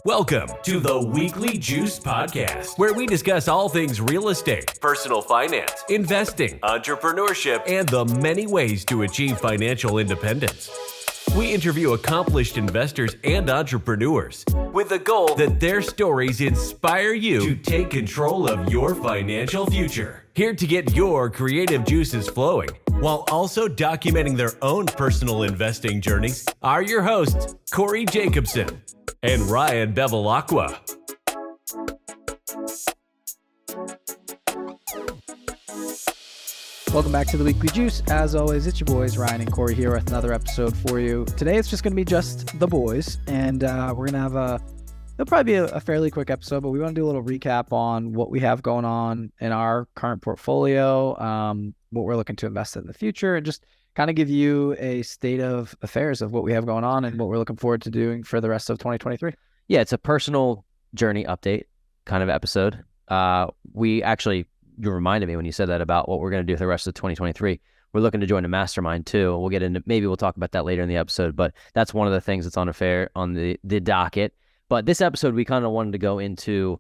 Welcome to the Weekly Juice Podcast, where we discuss all things real estate, personal finance, investing, entrepreneurship, and the many ways to achieve financial independence. We interview accomplished investors and entrepreneurs with the goal that their stories inspire you to take control of your financial future. Here to get your creative juices flowing, while also documenting their own personal investing journeys, are your hosts, Cory Jacobson and Ryan Bevilacqua. Welcome back to the Weekly Juice. As always, it's your boys, Ryan and Cory, here with another episode for you. Today, it's just going to be just the boys, and we're going to have it'll probably be a fairly quick episode, but we want to do a little recap on what we have going on in our current portfolio, what we're looking to invest in the future, and just kind of give you a state of affairs of what we have going on and what we're looking forward to doing for the rest of 2023. Yeah, it's a personal journey update kind of episode. You reminded me when you said that about what we're going to do for the rest of 2023. We're looking to join a mastermind too. Maybe we'll talk about that later in the episode, but that's one of the things that's on the docket. But this episode, we kind of wanted to go into,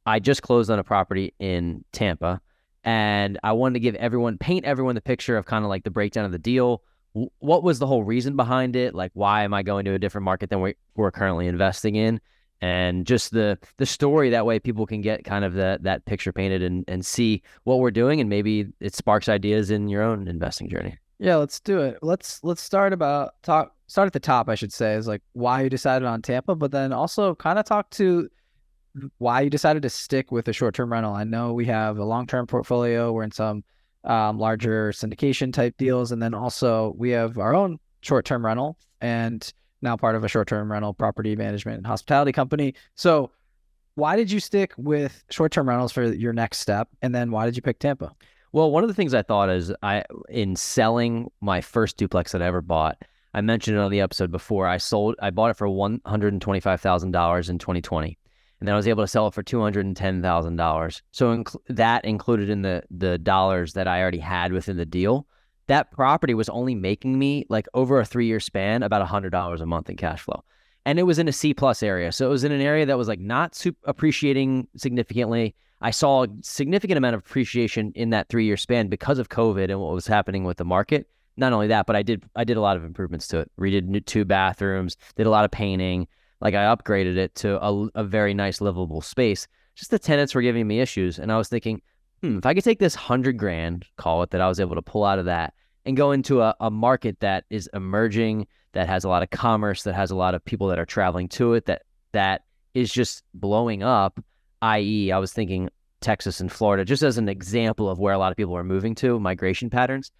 I just closed on a property in Tampa, and I wanted to paint everyone the picture of kind of like the breakdown of the deal. What was the whole reason behind it? Like, why am I going to a different market than we're currently investing in? And just the story, that way people can get kind of that picture painted and see what we're doing, and maybe it sparks ideas in your own investing journey. Yeah, let's do it. Let's start at the top, I should say, is like why you decided on Tampa, but then also kind of talk to why you decided to stick with a short-term rental. I know we have a long-term portfolio. We're in some larger syndication type deals, and then also we have our own short-term rental, and now part of a short-term rental property management and hospitality company. So why did you stick with short-term rentals for your next step? And then why did you pick Tampa? Well, one of the things I thought is in selling my first duplex that I ever bought, I mentioned it on the episode before, I bought it for $125,000 in 2020. And then I was able to sell it for $210,000. So that included in the dollars that I already had within the deal. That property was only making me, like, over a 3-year span, about $100 a month in cash flow. And it was in a C+ area. So it was in an area that was like not appreciating significantly. I saw a significant amount of appreciation in that 3-year span because of COVID and what was happening with the market. Not only that, but I did a lot of improvements to it. Redid 2 bathrooms, did a lot of painting. Like, I upgraded it to a very nice livable space. Just the tenants were giving me issues. And I was thinking, if I could take this $100,000, call it, that I was able to pull out of that and go into a market that is emerging, that has a lot of commerce, that has a lot of people that are traveling to it, that is just blowing up, i.e., I was thinking Texas and Florida, just as an example of where a lot of people are moving to, migration patterns.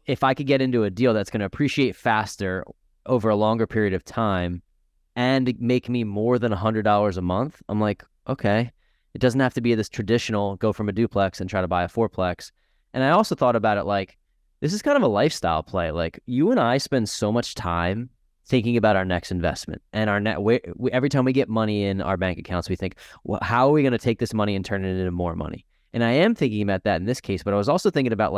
If I could get into a deal that's going to appreciate faster over a longer period of time and make me more than $100 a month, I'm like, okay, it doesn't have to be this traditional go from a duplex and try to buy a 4-plex. And I also thought about it like, this is kind of a lifestyle play. Like, you and I spend so much time thinking about our next investment, and every time we get money in our bank accounts, we think, well, how are we going to take this money and turn it into more money? And I am thinking about that in this case, but I was also thinking about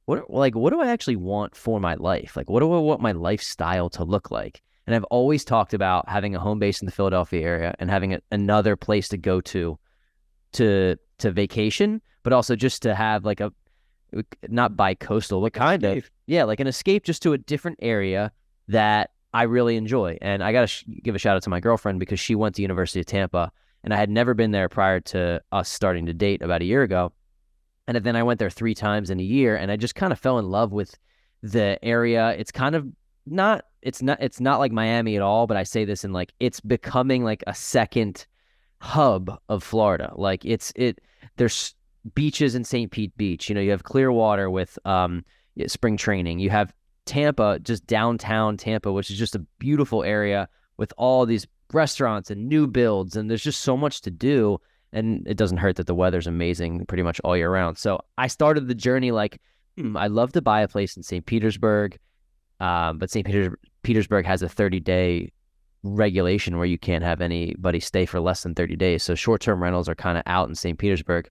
what do I actually want for my life? Like, what do I want my lifestyle to look like? And I've always talked about having a home base in the Philadelphia area and having another place to go to vacation, but also just to have like not bi-coastal, but kind of, yeah, like an escape just to a different area that I really enjoy. And I got to give a shout out to my girlfriend, because she went to University of Tampa, and I had never been there prior to us starting to date about a year ago. And then I went there 3 times in a year, and I just kind of fell in love with the area. It's kind of it's not like Miami at all, but I say this in like, it's becoming like a second hub of Florida. Like, there's beaches in St. Pete Beach. You have Clearwater with spring training. You have Tampa, just downtown Tampa, which is just a beautiful area with all these restaurants and new builds, and there's just so much to do. And it doesn't hurt that the weather's amazing pretty much all year round. So I started the journey like, I'd love to buy a place in St. Petersburg, but St. Petersburg has a 30-day regulation where you can't have anybody stay for less than 30 days. So short-term rentals are kind of out in St. Petersburg.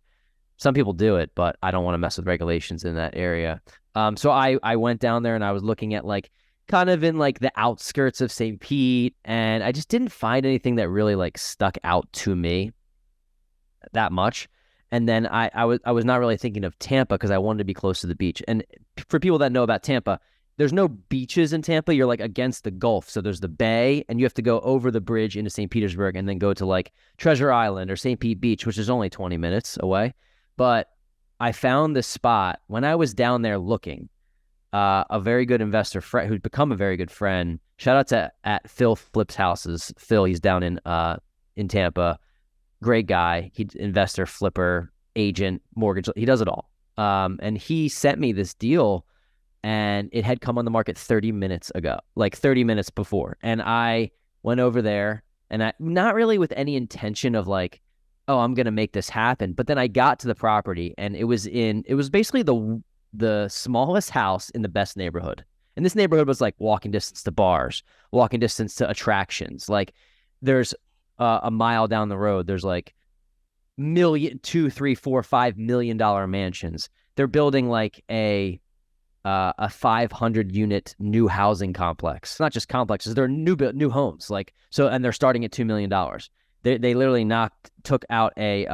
Some people do it, but I don't want to mess with regulations in that area. So I went down there and I was looking at like kind of in like the outskirts of St. Pete, and I just didn't find anything that really like stuck out to me that much. And then I was not really thinking of Tampa because I wanted to be close to the beach. And for people that know about Tampa, there's no beaches in Tampa. You're like against the Gulf. So there's the bay, and you have to go over the bridge into St. Petersburg and then go to like Treasure Island or St. Pete Beach, which is only 20 minutes away. But I found this spot when I was down there looking. A very good investor friend who's become a very good friend. Shout out to at Phil Flips Houses. Phil, he's down in Tampa. Great guy. He's investor, flipper, agent, mortgage. He does it all. And he sent me this deal, and it had come on the market 30 minutes ago, like 30 minutes before. And I went over there, and I not really with any intention of like, oh, I'm gonna make this happen. But then I got to the property, and it was basically the smallest house in the best neighborhood. And this neighborhood was like walking distance to bars, walking distance to attractions. Like there's a mile down the road, there's like $1, $2, $3, $4, $5 million mansions. They're building like a 500 unit new housing complex. Not just complexes, they're new homes. Like so, and they're starting at $2 million. They literally took out a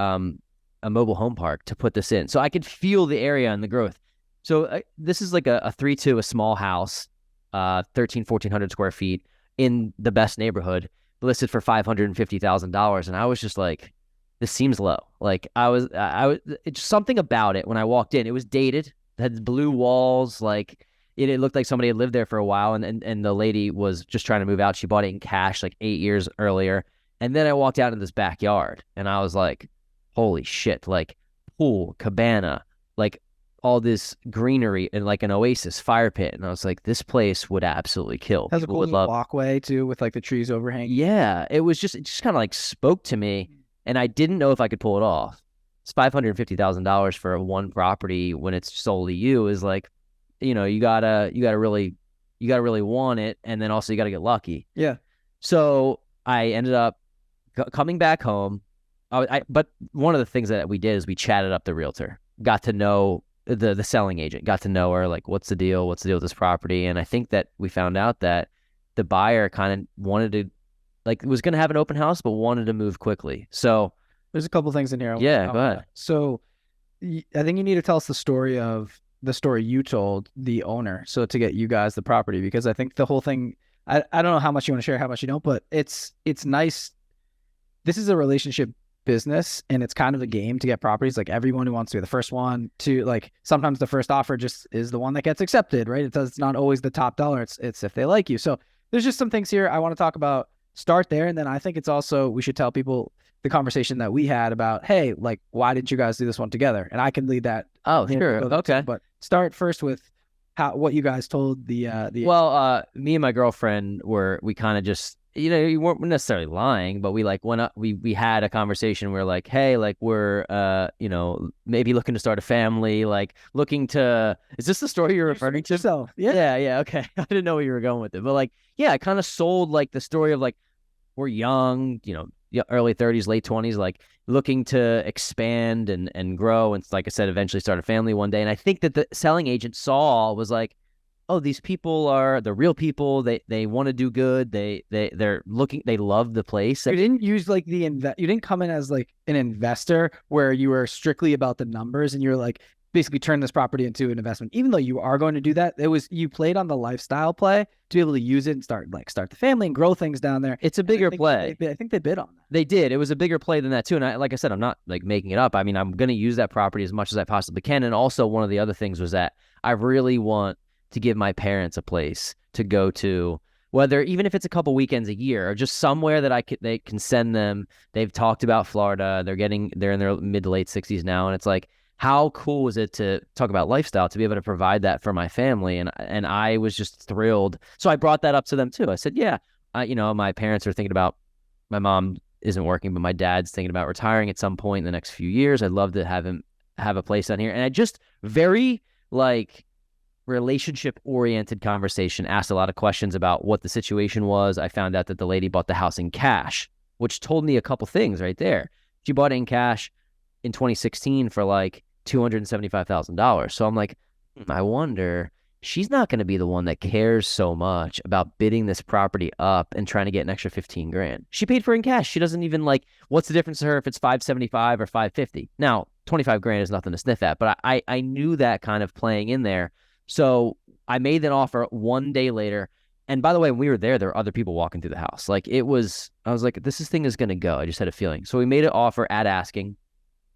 mobile home park to put this in. So I could feel the area and the growth. So this is like a 3-2, a small house, 1,400 square feet in the best neighborhood, listed for $550,000. And I was just like, this seems low. Like it's something about it when I walked in. It was dated, it had blue walls. Like it looked like somebody had lived there for a while. And the lady was just trying to move out. She bought it in cash like 8 years earlier. And then I walked out in this backyard, and I was like, holy shit, like pool, cabana, like all this greenery and like an oasis, fire pit. And I was like, this place would absolutely kill. Has a cool walkway too with like the trees overhanging. Yeah, it just kind of like spoke to me, and I didn't know if I could pull it off. It's $550,000 for one property when it's solely you is like, you gotta really want it, and then also you gotta get lucky. Yeah. So I ended up coming back home. But one of the things that we did is we chatted up the realtor, got to know the selling agent, got to know her, like, what's the deal with this property? And I think that we found out that the buyer kind of wanted to, like, was going to have an open house, but wanted to move quickly. So there's a couple things in here. Yeah, go ahead. So I think you need to tell us the story you told the owner, so to get you guys the property, because I think the whole thing, I don't know how much you want to share, how much you don't, but it's nice. This is a relationship business, and it's kind of a game to get properties. Like everyone who wants to be the first one to, like, sometimes the first offer just is the one that gets accepted, right? It's not always the top dollar. It's if they like you. So there's just some things here I want to talk about. Start there, and then I think it's also, we should tell people the conversation that we had about, hey, like, why didn't you guys do this one together? And I can lead that. Oh, sure. Okay. But start first with what you guys told the Well, me and my girlfriend we kind of just, you weren't necessarily lying, but we like went up, we had a conversation where like, hey, like we're, maybe looking to start a family, like looking to, is this the story you're referring to? So, yeah. Okay. I didn't know where you were going with it, but like, yeah, I kind of sold like the story of like, we're young, early 30s, late 20s, like looking to expand and grow. And like I said, eventually start a family one day. And I think that the selling agent was like, oh, these people are the real people. They want to do good. They're looking, they love the place. You didn't use like you didn't come in as like an investor where you were strictly about the numbers and you're like, basically turn this property into an investment. Even though you are going to do that, you played on the lifestyle play to be able to use it and start the family and grow things down there. It's a bigger play. I think they bid on that. They did. It was a bigger play than that too. And like I said, I'm not like making it up. I mean, I'm going to use that property as much as I possibly can. And also one of the other things was that I really want to give my parents a place to go to, whether even if it's a couple weekends a year or just somewhere that they can send them. They've talked about Florida. They're in their mid to late 60s now. And it's like, how cool is it to talk about lifestyle, to be able to provide that for my family? And I was just thrilled. So I brought that up to them too. I said, yeah, my parents are thinking about, my mom isn't working, but my dad's thinking about retiring at some point in the next few years. I'd love to have him have a place down here. And I just very like relationship oriented conversation, asked a lot of questions about what the situation was. I found out that the lady bought the house in cash, which told me a couple things right there. She bought it in cash in 2016 for like $275,000. So I'm like, I wonder she's not going to be the one that cares so much about bidding this property up and trying to get an extra 15 grand. She paid for it in cash. She doesn't even like, what's the difference to her if it's 575 or 550? Now, 25 grand is nothing to sniff at, but I knew that kind of playing in there. So I made that offer one day later. And by the way, when we were there were other people walking through the house. Like I was like, this thing is going to go. I just had a feeling. So we made an offer at asking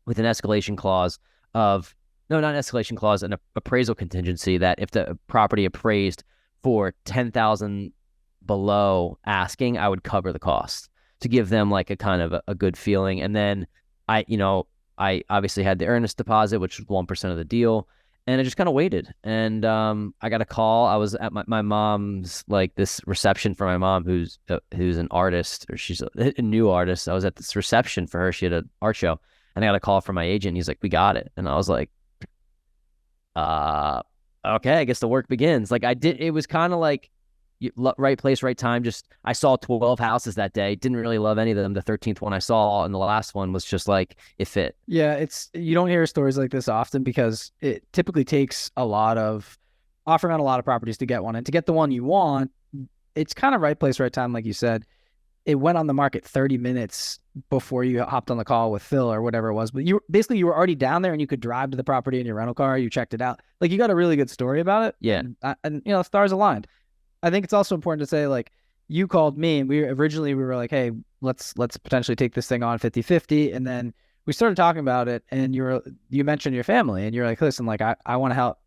with an escalation clause of, no, not an escalation clause, an appraisal contingency that if the property appraised for 10,000 below asking, I would cover the cost to give them like a kind of a good feeling. And then I obviously had the earnest deposit, which was 1% of the deal. And I just kind of waited. And I got a call. I was at my mom's, like this reception for my mom, who's an artist, or she's a new artist. I was at this reception for her. She had an art show. And I got a call from my agent. He's like, we got it. And I was like, okay, I guess the work begins. Like it was kind of like right place, right time. Just, I saw 12 houses that day. Didn't really love any of them. The 13th one I saw, and the last one was just like, it fit. Yeah. You don't hear stories like this often because it typically takes a lot of offering on a lot of properties to get one. And to get the one you want, it's kind of right place, right time. Like you said, it went on the market 30 minutes before you hopped on the call with Phil or whatever it was. But you were already down there and you could drive to the property in your rental car. You checked it out. Like, you got a really good story about it. Yeah. And stars aligned. I think it's also important to say, like, you called me and we were like, hey, let's potentially take this thing on 50-50. And then we started talking about it, and you mentioned your family, and you're like, listen, like, I want to help.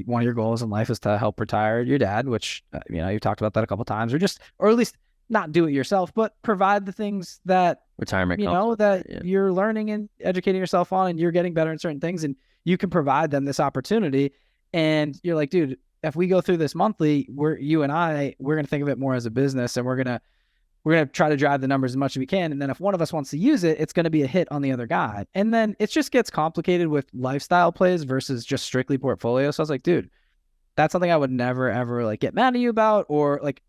One of your goals in life is to help retire your dad, which, you've talked about that a couple of times, or at least not do it yourself, but provide the things that retirement, you're learning and educating yourself on, and you're getting better in certain things, and you can provide them this opportunity. And you're like, dude, if we go through this monthly, we're going to think of it more as a business, and we're going to try to drive the numbers as much as we can. And then if one of us wants to use it, it's going to be a hit on the other guy. And then it just gets complicated with lifestyle plays versus just strictly portfolio. So I was like, dude, that's something I would never, ever like get mad at you about, or like,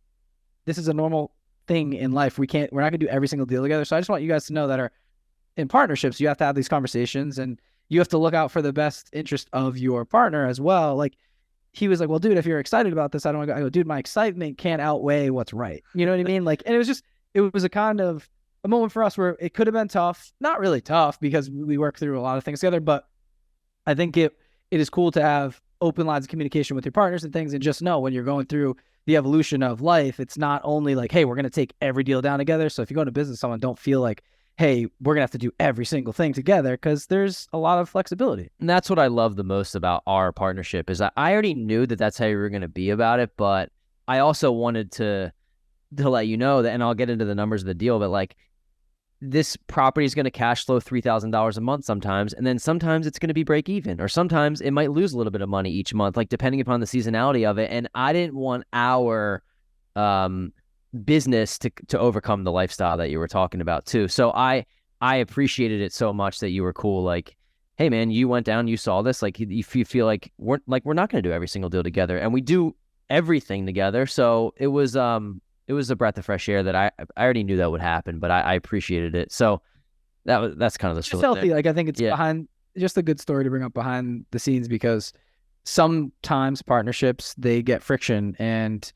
this is a normal thing in life. We're not going to do every single deal together. So I just want you guys to know that are in partnerships, you have to have these conversations, and you have to look out for the best interest of your partner as well. Like, he was like, well, dude, if you're excited about this, I don't want to go. I go, dude, my excitement can't outweigh what's right. You know what I mean? Like, and it was a kind of a moment for us where it could have been tough, not really tough because we work through a lot of things together, but I think it is cool to have open lines of communication with your partners and things, and just know when you're going through the evolution of life, it's not only like, hey, we're going to take every deal down together. So if you go into business with someone, don't feel like, hey, we're going to have to do every single thing together, because there's a lot of flexibility. And that's what I love the most about our partnership, is I already knew that that's how you were going to be about it, but I also wanted to let you know that, and I'll get into the numbers of the deal, but like, this property is going to cash flow $3,000 a month sometimes, and then sometimes it's going to be break even, or sometimes it might lose a little bit of money each month, like depending upon the seasonality of it. And I didn't want our business to overcome the lifestyle that you were talking about too. So I appreciated it so much that you were cool. Like, hey man, you went down, you saw this. Like, if you feel like we're not going to do every single deal together, and we do everything together. So it was a breath of fresh air that I already knew that would happen, but I appreciated it. So that's kind of the story. It's healthy. Like, I think it's behind, just a good story to bring up behind the scenes, because sometimes partnerships, they get friction, and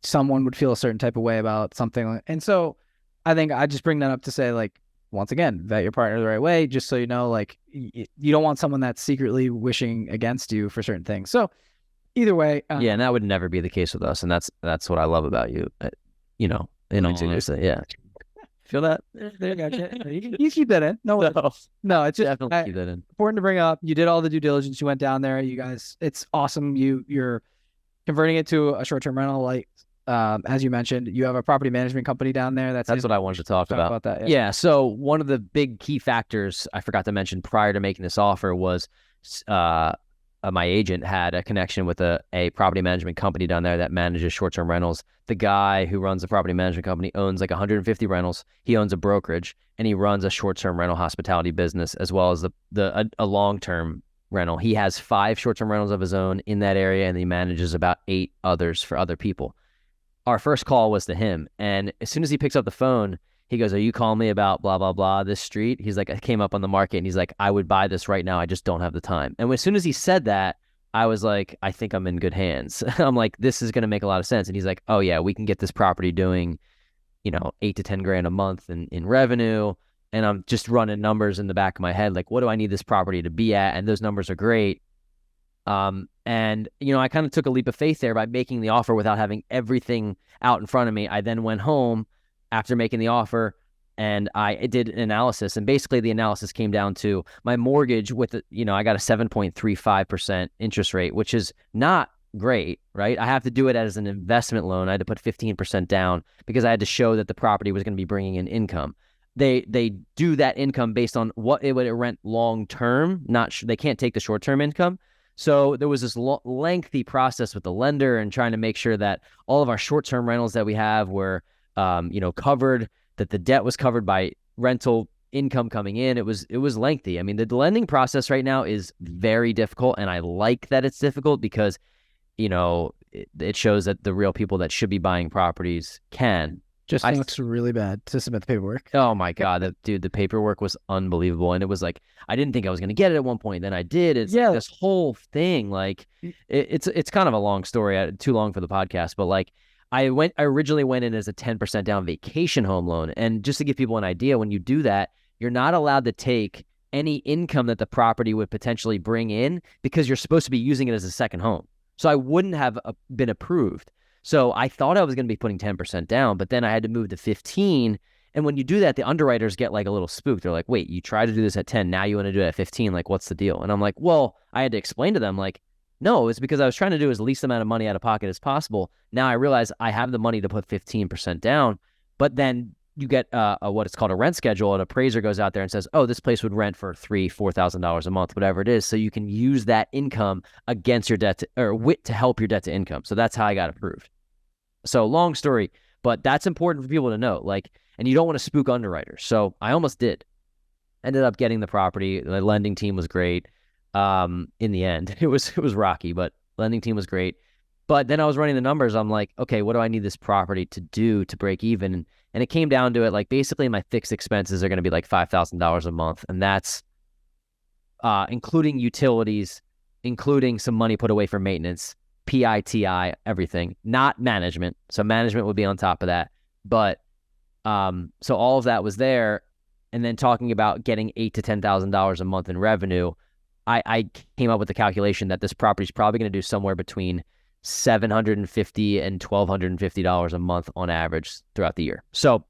someone would feel a certain type of way about something. And so I think I just bring that up to say, like, once again, vet your partner the right way, just so you know, like, you don't want someone that's secretly wishing against you for certain things. So either way. Yeah, and that would never be the case with us. And that's what I love about you, in all honesty. Yeah. Feel that? There you go. You keep that in. No, it's just definitely keep that in. Important to bring up. You did all the due diligence. You went down there. You guys, it's awesome. You're converting it to a short-term rental. Like, as you mentioned, you have a property management company down there. That's what I wanted to talk about that. Yeah. So one of the big key factors I forgot to mention prior to making this offer was, my agent had a connection with a property management company down there that manages short-term rentals. The guy who runs the property management company owns like 150 rentals. He owns a brokerage, and he runs a short-term rental hospitality business, as well as a long-term rental. He has 5 short-term rentals of his own in that area, and he manages about 8 others for other people. Our first call was to him, and as soon as he picks up the phone, he goes, "Are you calling me about blah, blah, blah, this street?" He's like, "I came up on the market," and he's like, "I would buy this right now. I just don't have the time." And as soon as he said that, I was like, I think I'm in good hands. I'm like, this is going to make a lot of sense. And he's like, oh yeah, we can get this property doing, 8 to 10 grand a month in revenue. And I'm just running numbers in the back of my head. Like, what do I need this property to be at? And those numbers are great. And I kind of took a leap of faith there by making the offer without having everything out in front of me. I then went home after making the offer and I did an analysis. And basically the analysis came down to my mortgage with, I got a 7.35% interest rate, which is not great, right? I have to do it as an investment loan. I had to put 15% down because I had to show that the property was going to be bringing in income. They do that income based on what it would rent long term. They can't take the short term income. So there was this lengthy process with the lender and trying to make sure that all of our short term rentals that we have were, covered, that the debt was covered by rental income coming in. It was lengthy. I mean, the lending process right now is very difficult, and I like that it's difficult because it shows that the real people that should be buying properties can. Just looks really bad to submit the paperwork. Oh my God, the paperwork was unbelievable. And it was like, I didn't think I was going to get it at one point. Then I did. It's like this whole thing. Like it's kind of a long story, too long for the podcast, but like I originally went in as a 10% down vacation home loan. And just to give people an idea, when you do that, you're not allowed to take any income that the property would potentially bring in because you're supposed to be using it as a second home. So I wouldn't have been approved. So I thought I was going to be putting 10% down, but then I had to move to 15. And when you do that, the underwriters get like a little spooked. They're like, wait, you tried to do this at 10. Now you want to do it at 15. Like, what's the deal? And I'm like, well, I had to explain to them like, no, it's because I was trying to do as least amount of money out of pocket as possible. Now I realize I have the money to put 15% down, but then you get what it's called a rent schedule. An appraiser goes out there and says, oh, this place would rent for $3,000-$4,000 a month, whatever it is. So you can use that income against your debt to help your debt to income. So that's how I got approved. So long story, but that's important for people to know. Like, and you don't want to spook underwriters. So I almost did. Ended up getting the property. The lending team was great. In the end, it was rocky, but lending team was great. But then I was running the numbers. I'm like, okay, what do I need this property to do to break even? And it came down to it. Like basically my fixed expenses are going to be like $5,000 a month. And that's including utilities, including some money put away for maintenance, PITI, everything, not management. So management would be on top of that. But so all of that was there. And then talking about getting $8,000 to $10,000 a month in revenue, I came up with the calculation that this property is probably going to do somewhere between $750 and $1,250 a month on average throughout the year. So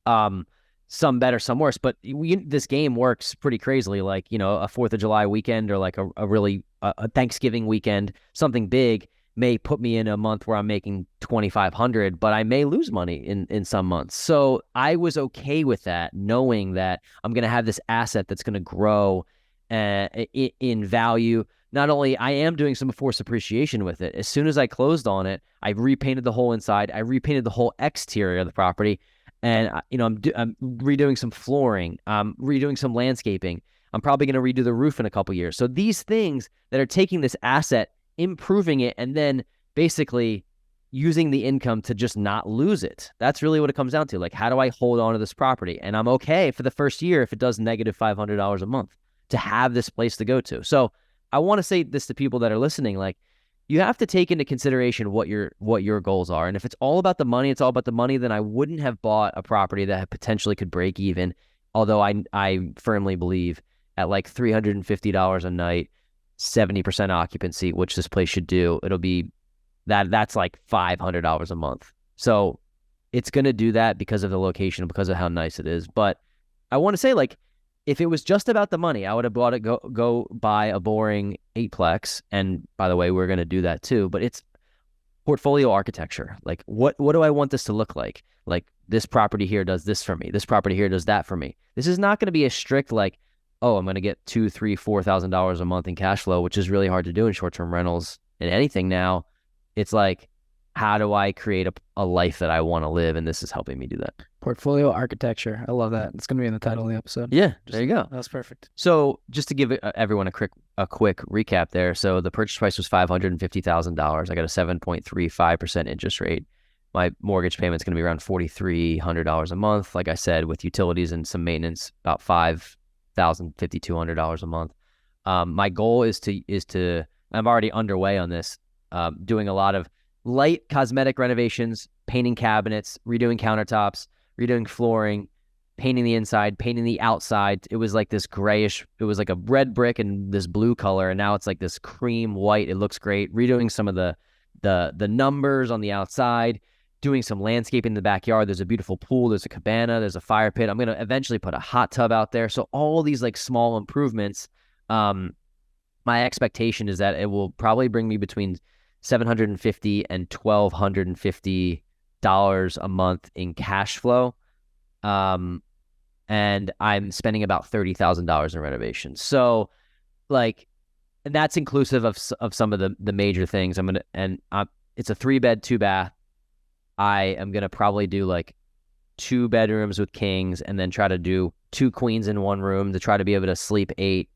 some better, some worse. But this game works pretty crazily. Like, a 4th of July weekend or like a Thanksgiving weekend, something big may put me in a month where I'm making $2,500, but I may lose money in some months. So I was okay with that, knowing that I'm going to have this asset that's going to grow in value. Not only I am doing some forced appreciation with it. As soon as I closed on it, I repainted the whole inside. I repainted the whole exterior of the property. And, I'm redoing some flooring. I'm redoing some landscaping. I'm probably going to redo the roof in a couple years. So these things that are taking this asset, improving it, and then basically using the income to just not lose it. That's really what it comes down to. Like, how do I hold on to this property? And I'm okay for the first year if it does negative $500 a month to have this place to go to. So I want to say this to people that are listening, like, you have to take into consideration what your goals are. And if it's all about the money, it's all about the money, then I wouldn't have bought a property that potentially could break even. Although I firmly believe at like $350 a night, 70% occupancy, which this place should do, it'll be that's like $500 a month. So it's going to do that because of the location, because of how nice it is. But I want to say, like, if it was just about the money, I would have bought it, go buy a boring 8-plex. And by the way, we're going to do that too. But it's portfolio architecture. Like, what do I want this to look like? Like, this property here does this for me. This property here does that for me. This is not going to be a strict, like, oh, I'm going to get $2,000, $3,000, $4,000 a month in cash flow, which is really hard to do in short-term rentals and anything now. It's like, how do I create a life that I want to live? And this is helping me do that. Portfolio architecture. I love that. It's going to be in the title of the episode. Yeah, there you go. That's perfect. So just to give everyone a quick recap there. So the purchase price was $550,000. I got a 7.35% interest rate. My mortgage payment's going to be around $4,300 a month. Like I said, with utilities and some maintenance, about $5,200 a month. My goal is to I'm already underway on this, doing a lot of light cosmetic renovations, painting cabinets, redoing countertops, redoing flooring, painting the inside, painting the outside. It was like this grayish, it was like a red brick and this blue color, and now it's like this cream white. It looks great. Redoing some of the numbers on the outside, doing some landscaping in the backyard. There's a beautiful pool, there's a cabana, there's a fire pit. I'm gonna eventually put a hot tub out there. So all these like small improvements, my expectation is that it will probably bring me between $750 and $1,250 a month in cash flow. And I'm spending about $30,000 in renovations. So like, and that's inclusive of some of the major things. It's a 3-bed, 2-bath. I am going to probably do like 2 bedrooms with kings and then try to do 2 queens in 1 room to try to be able to sleep 8.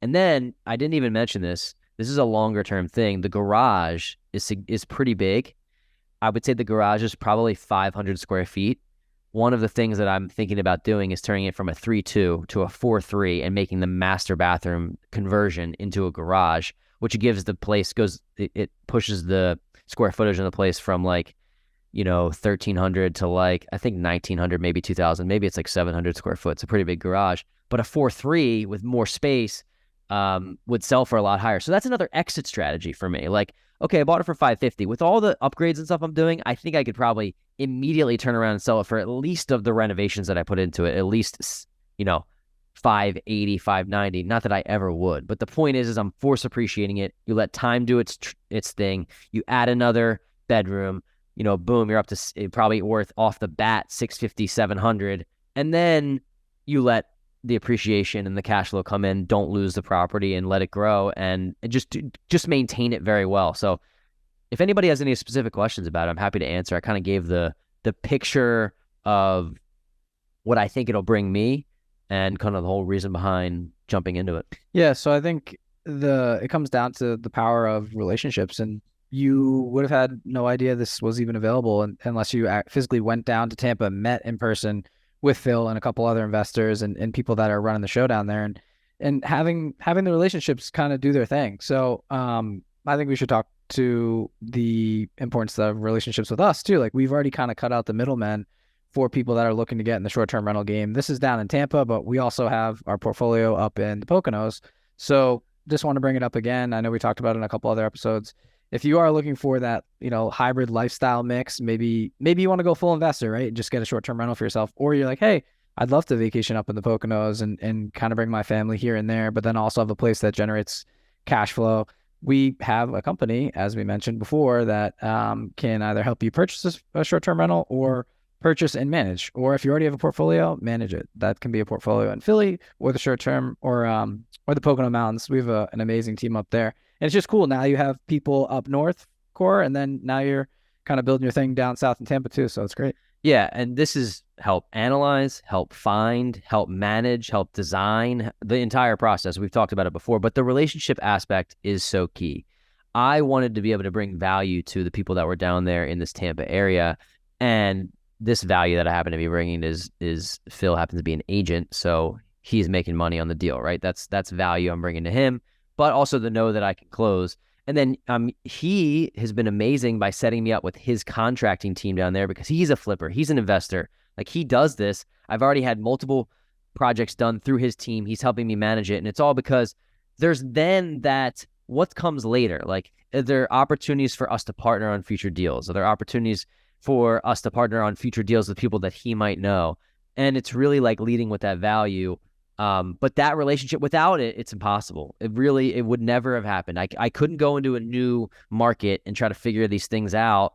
And then I didn't even mention this. This is a longer term thing. The garage is pretty big. I would say the garage is probably 500 square feet. One of the things that I'm thinking about doing is turning it from a 3-2 to a 4-3 and making the master bathroom conversion into a garage, which gives the place it pushes the square footage in the place from like, 1,300 to like, I think 1,900, maybe 2,000, maybe it's like 700 square foot. It's a pretty big garage, but a 4-3 with more space would sell for a lot higher. So that's another exit strategy for me. Like, okay, I bought it for $550. With all the upgrades and stuff I'm doing, I think I could probably immediately turn around and sell it for at least of the renovations that I put into it, at least, $580, $590. Not that I ever would, but the point is I'm force appreciating it. You let time do its thing. You add another bedroom, boom, you're up to probably worth off the bat $650, $700, and then you let the appreciation and the cash flow come in. Don't lose the property and let it grow, and just maintain it very well. So if anybody has any specific questions about it, I'm happy to answer. I kind of gave the picture of what I think it'll bring me and kind of the whole reason behind jumping into it. Yeah, so I think it comes down to the power of relationships, and you would have had no idea this was even available unless you physically went down to Tampa, met in person with Phil and a couple other investors and people that are running the show down there, and having the relationships kind of do their thing. So I think we should talk to the importance of relationships with us too. Like, we've already kind of cut out the middlemen for people that are looking to get in the short-term rental game. This is down in Tampa, but we also have our portfolio up in the Poconos. So just want to bring it up again. I know we talked about it in a couple other episodes. If you are looking for that, hybrid lifestyle mix, maybe you want to go full investor, right? And just get a short-term rental for yourself. Or you're like, hey, I'd love to vacation up in the Poconos and kind of bring my family here and there, but then also have a place that generates cash flow. We have a company, as we mentioned before, that can either help you purchase a short-term rental or purchase and manage. Or if you already have a portfolio, manage it. That can be a portfolio in Philly or the short-term or the Pocono Mountains. We have an amazing team up there. And it's just cool. Now you have people up north, Core, and then now you're kind of building your thing down south in Tampa too. So it's great. Yeah, and this is help analyze, help find, help manage, help design, the entire process. We've talked about it before, but the relationship aspect is so key. I wanted to be able to bring value to the people that were down there in this Tampa area, and this value that I happen to be bringing is Phil happens to be an agent, so he's making money on the deal, right? That's value I'm bringing to him, but also the know that I can close. And then he has been amazing by setting me up with his contracting team down there because he's a flipper. He's an investor. Like, he does this. I've already had multiple projects done through his team. He's helping me manage it. And it's all because there's then that what comes later. Like, are there opportunities for us to partner on future deals? Are there opportunities for us to partner on future deals with people that he might know? And it's really like leading with that value. But that relationship, without it, it's impossible. It would never have happened. I couldn't go into a new market and try to figure these things out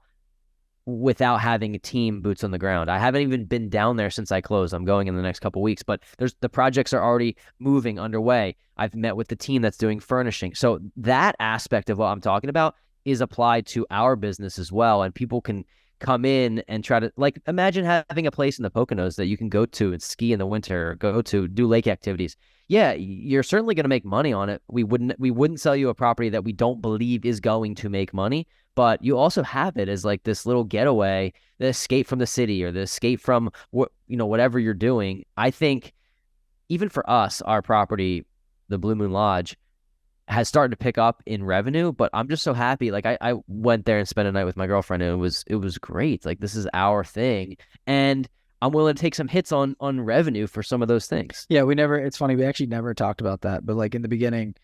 without having a team boots on the ground. I haven't even been down there since I closed. I'm going in the next couple of weeks, but the projects are already moving underway. I've met with the team that's doing furnishing. So that aspect of what I'm talking about is applied to our business as well. And people can come in and try to, like, imagine having a place in the Poconos that you can go to and ski in the winter, or go to do lake activities. Yeah, you're certainly going to make money on it. We wouldn't sell you a property that we don't believe is going to make money, but you also have it as like this little getaway, the escape from the city or the escape from whatever you're doing. I think even for us, our property, the Blue Moon Lodge, has started to pick up in revenue, but I'm just so happy. Like I went there and spent a night with my girlfriend, and it was great. Like this is our thing, and I'm willing to take some hits on revenue for some of those things. Yeah, it's funny, we actually never talked about that, but like in the beginning,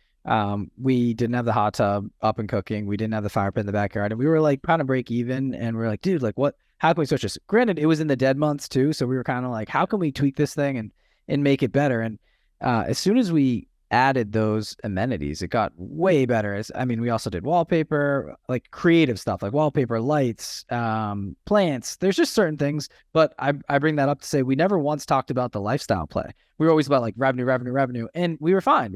we didn't have the hot tub up and cooking. We didn't have the fire pit in the backyard, and we were like kind of break even, and we are like, dude, like how can we switch this? Granted, it was in the dead months too, so we were kind of like, how can we tweak this thing and make it better? And as soon as we added those amenities, it got way better. We also did wallpaper, like creative stuff, like wallpaper, lights, plants. There's just certain things, but I bring that up to say we never once talked about the lifestyle play. We were always about like revenue, and we were fine.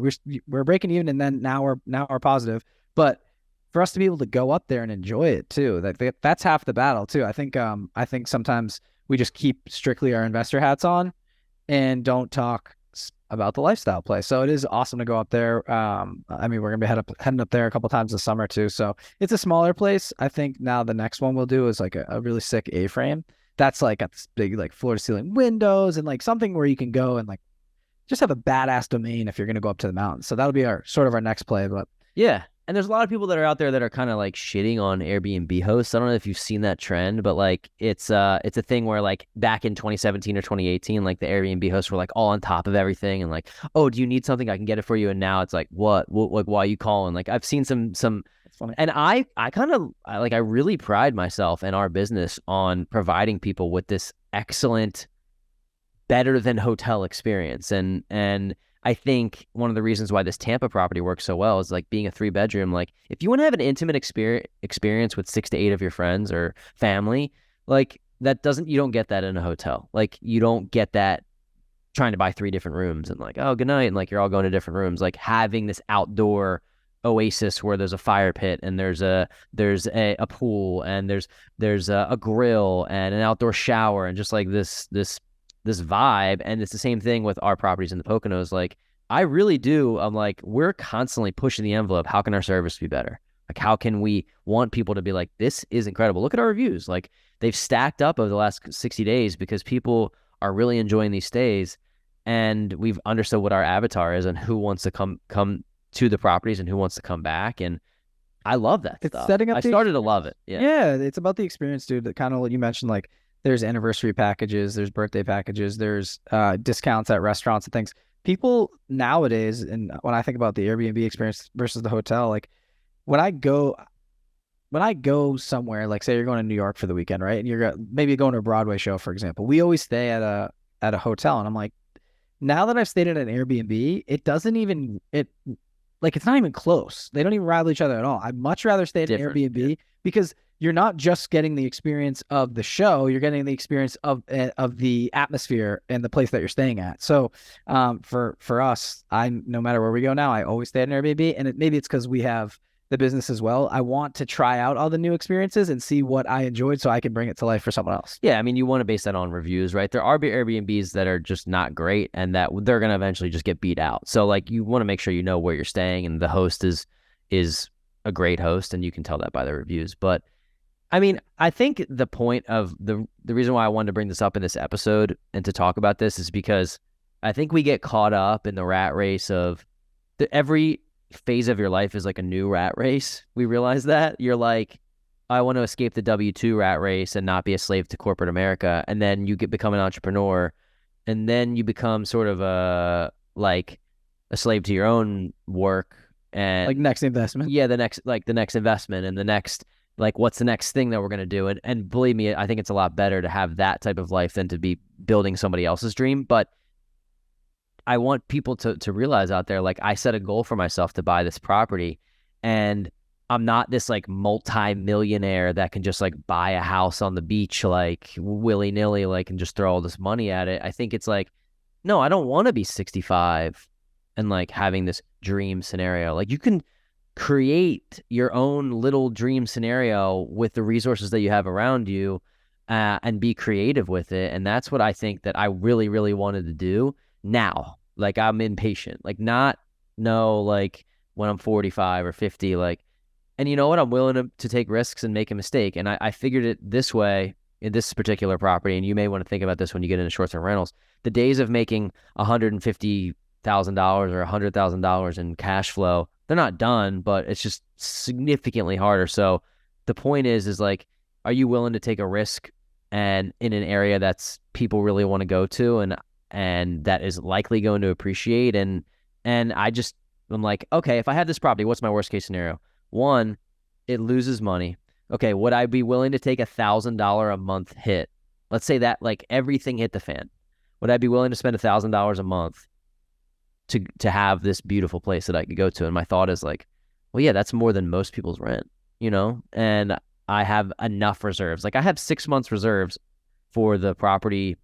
We're breaking even, and then now we're positive. But for us to be able to go up there and enjoy it too, that's half the battle too. I think sometimes we just keep strictly our investor hats on and don't talk about the lifestyle play. So it is awesome to go up there. We're gonna be heading up there a couple times this summer too. So it's a smaller place. I think now the next one we'll do is like a really sick A-frame. That's like got this big like floor to ceiling windows and like something where you can go and like just have a badass domain if you're gonna go up to the mountains. So that'll be our next play. But yeah. And there's a lot of people that are out there that are kind of like shitting on Airbnb hosts. I don't know if you've seen that trend, but like it's a thing where like back in 2017 or 2018, like the Airbnb hosts were like all on top of everything and like, oh, do you need something? I can get it for you. And now it's like, what like, why are you calling? Like I've seen some, and I really pride myself and our business on providing people with this excellent, better than hotel experience. And I think one of the reasons why this Tampa property works so well is like being a 3-bedroom. Like if you want to have an intimate experience with 6 to 8 of your friends or family, like you don't get that in a hotel. Like you don't get that trying to buy 3 different rooms and like, oh, good night. And like, you're all going to different rooms, like having this outdoor oasis where there's a fire pit and there's a pool and there's a grill and an outdoor shower and just like this vibe. And it's the same thing with our properties in the Poconos. Like I really do. I'm like, we're constantly pushing the envelope. How can our service be better? Like, how can we want people to be like, this is incredible. Look at our reviews. Like they've stacked up over the last 60 days because people are really enjoying these stays. And we've understood what our avatar is and who wants to come to the properties and who wants to come back. And I love that stuff. Setting up. I started to love it. Yeah. It's about the experience, dude. That kind of what you mentioned, like, there's anniversary packages, there's birthday packages, there's discounts at restaurants and things. People nowadays, and when I think about the Airbnb experience versus the hotel, like when I go somewhere, like say you're going to New York for the weekend, right? And you're maybe going to a Broadway show, for example. We always stay at a hotel, and I'm like, now that I've stayed at an Airbnb, it's not even close. They don't even rival each other at all. I'd much rather stay at an Airbnb because you're not just getting the experience of the show, you're getting the experience of the atmosphere and the place that you're staying at. So for us, no matter where we go now, I always stay at an Airbnb, and maybe it's because we have the business as well. I want to try out all the new experiences and see what I enjoyed so I can bring it to life for someone else. Yeah, I mean, you want to base that on reviews, right? There are Airbnbs that are just not great and that they're going to eventually just get beat out. So like you want to make sure you know where you're staying and the host is a great host, and you can tell that by the reviews. But I mean, I think the point of the reason why I wanted to bring this up in this episode and to talk about this is because I think we get caught up in the rat race of every phase of your life is like a new rat race. We realize that you're like, I want to escape the W-2 rat race and not be a slave to corporate America. And then you become an entrepreneur, and then you become sort of a slave to your own work and like next investment. Yeah. The next investment and the next, like, what's the next thing that we're going to do? And believe me, I think it's a lot better to have that type of life than to be building somebody else's dream. But I want people to realize out there, like, I set a goal for myself to buy this property, and I'm not this like multi-millionaire that can just like buy a house on the beach, like willy-nilly, like, and just throw all this money at it. I think it's like, no, I don't want to be 65 and like having this dream scenario. Like, you can create your own little dream scenario with the resources that you have around you, and be creative with it. And that's what I think that I really, really wanted to do now. Like, I'm impatient, like like when I'm 45 or 50, like, and you know what? I'm willing to take risks and make a mistake. And I figured it this way in this particular property. And you may want to think about this when you get into short-term rentals. The days of making $150,000 or $100,000 in cash flow, they're not done, but it's just significantly harder. So the point is like, are you willing to take a risk and in an area that's people really want to go to and that is likely going to appreciate? And I'm like, okay, if I have this property, what's my worst case scenario? One, it loses money. Okay, would I be willing to take $1,000 a month hit? Let's say that like everything hit the fan. Would I be willing to spend $1,000 a month to have this beautiful place that I could go to? And my thought is like, well, yeah, that's more than most people's rent, and I have enough reserves. Like I have 6 months reserves for the property,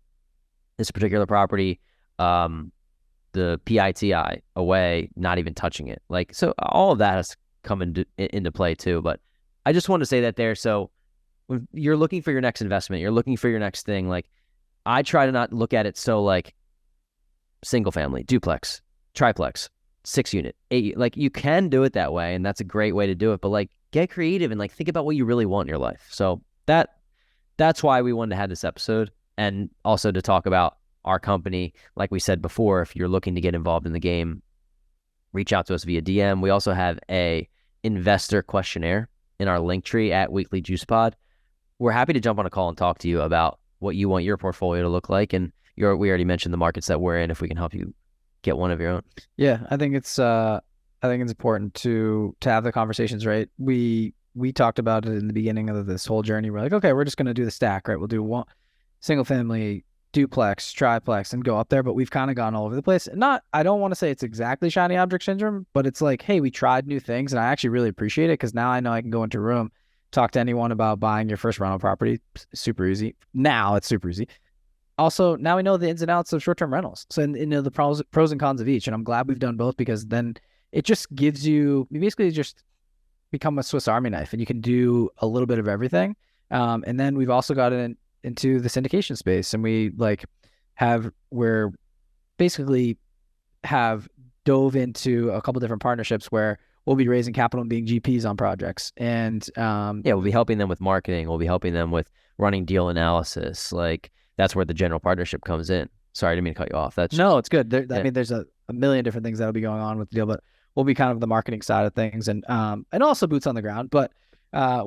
this particular property, the PITI away, not even touching it. Like, so all of that has come into play too. But I just want to say that there. So when you're looking for your next investment, you're looking for your next thing. Like I try to not look at it so like single family, duplex, triplex, 6-unit, 8. Like you can do it that way, and that's a great way to do it. But like get creative and like think about what you really want in your life. So that's why we wanted to have this episode, and also to talk about our company. Like we said before, if you're looking to get involved in the game, reach out to us via DM. We also have a investor questionnaire in our link tree at Weekly Juice Pod. We're happy to jump on a call and talk to you about what you want your portfolio to look like. And we already mentioned the markets that we're in, if we can help you get one of your own. Yeah, I think it's important to have the conversations, right? We talked about it in the beginning of this whole journey. We're like, okay, we're just going to do the stack, right? We'll do one single family, duplex, triplex, and go up there. But we've kind of gone all over the place. I don't want to say it's exactly shiny object syndrome, but it's like, hey, we tried new things, and I actually really appreciate it because now I know I can go into a room, talk to anyone about buying your first rental property. Super easy. Now it's super easy. Also, now we know the ins and outs of short-term rentals. So, the pros and cons of each. And I'm glad we've done both, because then it just gives you basically just become a Swiss Army knife, and you can do a little bit of everything. And then we've also got into the syndication space, and we're basically have dove into a couple different partnerships where we'll be raising capital and being GPs on projects. And we'll be helping them with marketing. We'll be helping them with running deal analysis. Like that's where the general partnership comes in. Sorry, I didn't mean to cut you off. No, it's good. I mean, there's a million different things that'll be going on with the deal, but we'll be kind of the marketing side of things, and also boots on the ground. But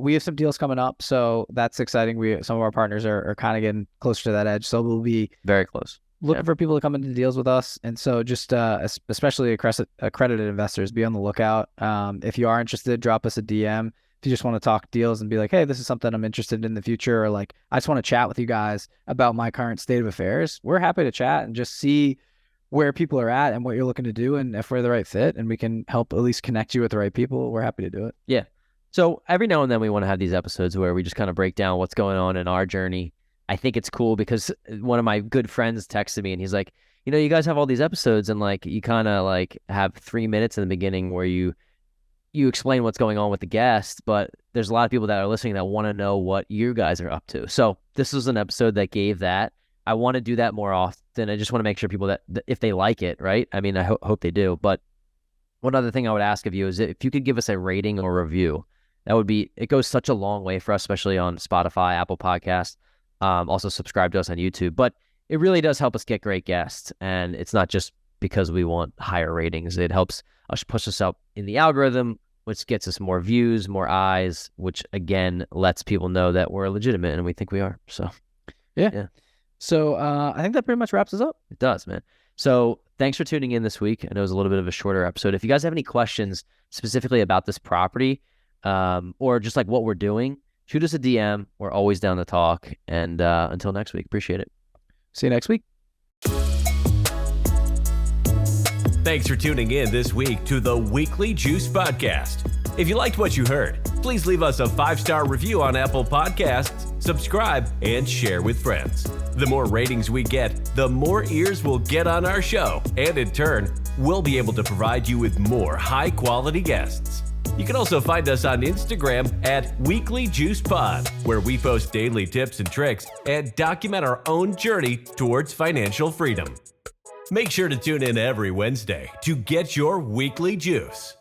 we have some deals coming up, so that's exciting. Some of our partners are kind of getting closer to that edge, so we'll be very close looking for people to come into deals with us. And so just especially accredited investors, be on the lookout. If you are interested, drop us a DM. If you just want to talk deals and be like, hey, this is something I'm interested in the future, or like, I just want to chat with you guys about my current state of affairs, we're happy to chat and just see where people are at and what you're looking to do, and if we're the right fit and we can help at least connect you with the right people, we're happy to do it. Yeah. So every now and then we want to have these episodes where we just kind of break down what's going on in our journey. I think it's cool because one of my good friends texted me and he's like, you guys have all these episodes and like you kind of like have 3 minutes in the beginning where you explain what's going on with the guest, but there's a lot of people that are listening that want to know what you guys are up to. So this was an episode that gave that. I want to do that more often. I just want to make sure people that if they like it, right? I mean, I hope they do. But one other thing I would ask of you is if you could give us a rating or review. It goes such a long way for us, especially on Spotify, Apple Podcasts. Also subscribe to us on YouTube. But it really does help us get great guests. And it's not just because we want higher ratings. It helps us push us up in the algorithm, which gets us more views, more eyes, which again lets people know that we're legitimate, and we think we are. So yeah. So I think that pretty much wraps us up. It does, man. So thanks for tuning in this week. I know it was a little bit of a shorter episode. If you guys have any questions specifically about this property, or just like what we're doing, shoot us a DM. We're always down to talk. And until next week, appreciate it. See you next week. Thanks for tuning in this week to the Weekly Juice Podcast. If you liked what you heard, please leave us a 5-star review on Apple Podcasts, subscribe, and share with friends. The more ratings we get, the more ears we'll get on our show, and in turn, we'll be able to provide you with more high-quality guests. You can also find us on Instagram at Weekly Juice Pod, where we post daily tips and tricks and document our own journey towards financial freedom. Make sure to tune in every Wednesday to get your weekly juice.